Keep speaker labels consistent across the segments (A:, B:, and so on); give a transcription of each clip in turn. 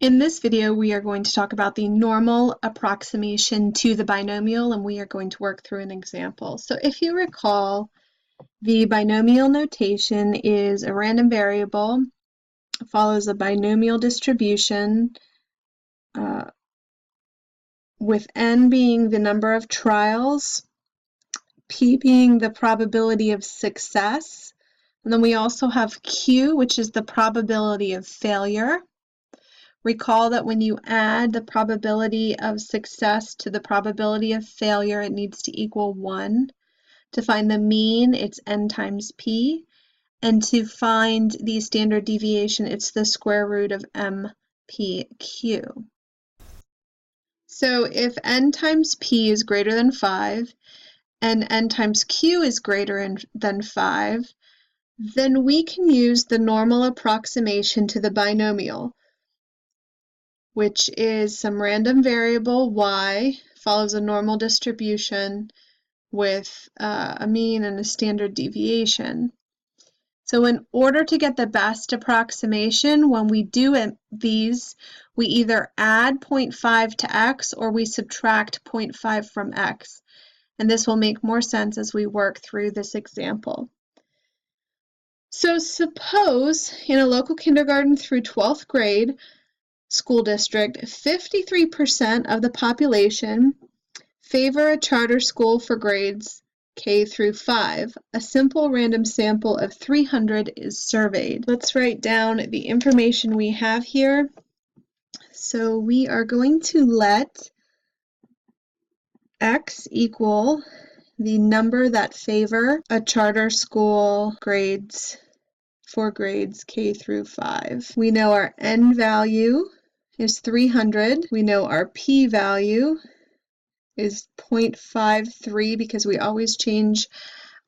A: In this video, we are going to talk about the normal approximation to the binomial, and we are going to work through an example. So if you recall, the binomial notation is a random variable, follows a binomial distribution, with n being the number of trials, p being the probability of success, and then we also have q, which is the probability of failure. Recall that when you add the probability of success to the probability of failure, it needs to equal 1. To find the mean, it's n times p. And to find the standard deviation, it's the square root of mpq. So if n times p is greater than 5, and n times q is greater than 5, then we can use the normal approximation to the binomial, which is some random variable y, follows a normal distribution with a mean and a standard deviation. So in order to get the best approximation, when we do these, we either add 0.5 to x or we subtract 0.5 from x. And this will make more sense as we work through this example. So suppose in a local kindergarten through 12th grade school district, 53% of the population favor a charter school for grades K through 5. A simple random sample of 300 is surveyed. Let's write down the information we have here. So we are going to let x equal the number that favor a charter school for grades K through 5. We know our n value is 300. We know our p value is 0.53 because we always change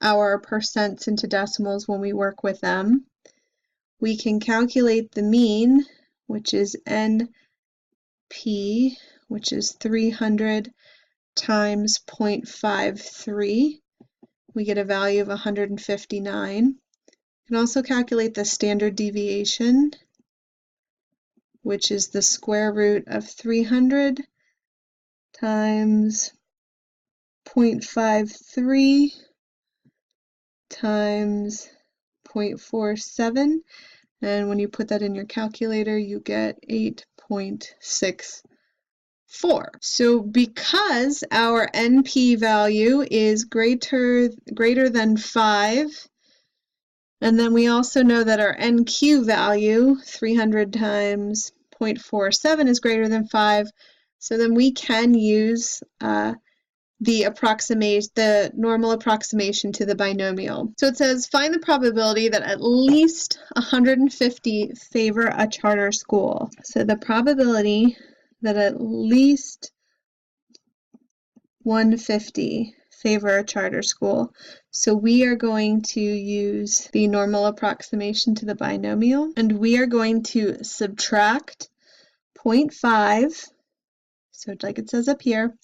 A: our percents into decimals when we work with them. We can calculate the mean, which is np, which is 300 times 0.53. We get a value of 159. We can also calculate the standard deviation, which is the square root of 300 times 0.53 times 0.47, and when you put that in your calculator, you get 8.64. So because our NP value is greater than 5, and then we also know that our NQ value, 300 times 0.47, is greater than 5. So then we can use the normal approximation to the binomial. So it says, find the probability that at least 150 favor a charter school. So the probability that at least 150 favor a charter school. So we are going to use the normal approximation to the binomial, and we are going to subtract 0.5, so like it says up here,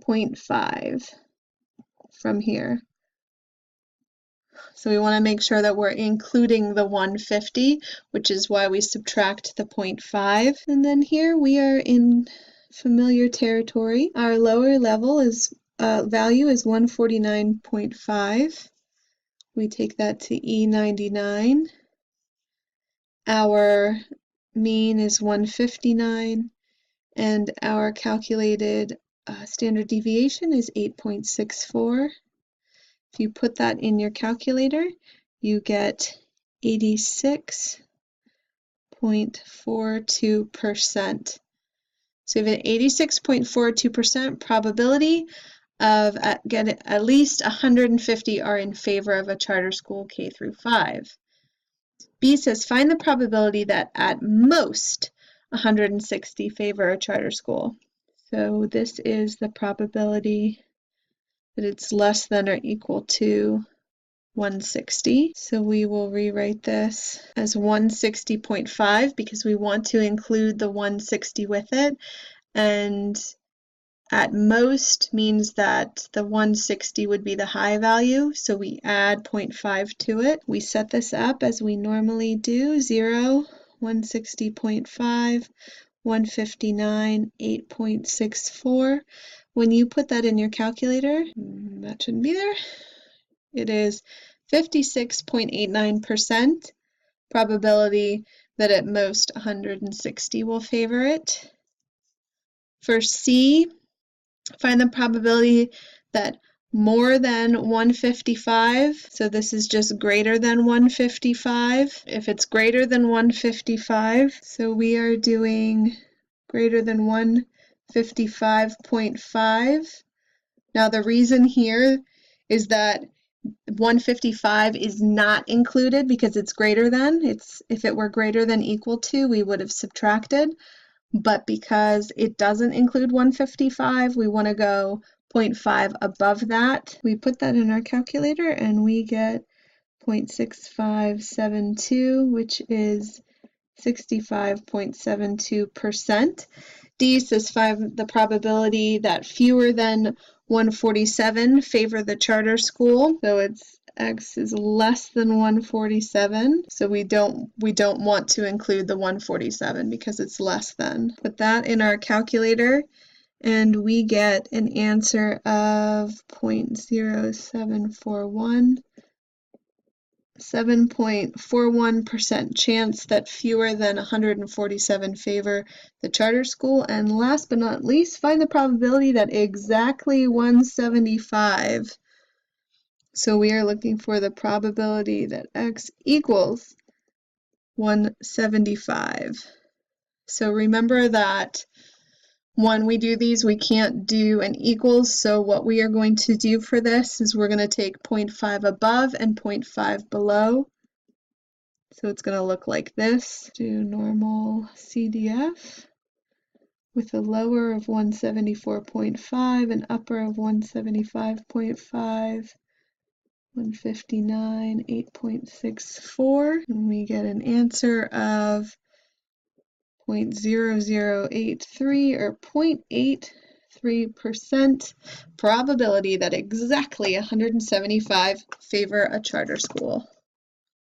A: 0.5 from here. So we want to make sure that we're including the 150, which is why we subtract the 0.5. And then here we are in familiar territory. Our lower level value is 149.5. We take that to E99. Our mean is 159, and our calculated standard deviation is 8.64. If you put that in your calculator, you get 86.42%. So you have an 86.42% probability of at least 150 are in favor of a charter school K through 5. B says find the probability that at most 160 favor a charter school. So this is the probability that it's less than or equal to 160. So we will rewrite this as 160.5 because we want to include the 160 with it. And at most means that the 160 would be the high value, so we add 0.5 to it. We set this up as we normally do, 0, 160.5, 159, 8.64. When you put that in your calculator, that shouldn't be there. It is 56.89% probability that at most 160 will favor it. For C, find the probability that more than 155, so this is just greater than 155. If it's greater than 155, so we are doing greater than 155.5. Now the reason here is that 155 is not included because it's greater than. If it were greater than equal to, we would have subtracted. But because it doesn't include 155, we want to go 0.5 above that. We put that in our calculator and we get 0.6572, which is 65.72%. D says find the probability that fewer than 147 favor the charter school. So it's X is less than 147. So we don't want to include the 147 because it's less than. Put that in our calculator and we get an answer of 0.0741. 7.41% chance that fewer than 147 favor the charter school. And last but not least, find the probability that exactly 175. So we are looking for the probability that X equals 175. So remember that when we do these, we can't do an equals, so what we are going to do for this is we're going to take 0.5 above and 0.5 below. So it's going to look like this. Do normal CDF with a lower of 174.5, an upper of 175.5, 159, 8.64, and we get an answer of 0.0083 or 0.83% probability that exactly 175 favor a charter school.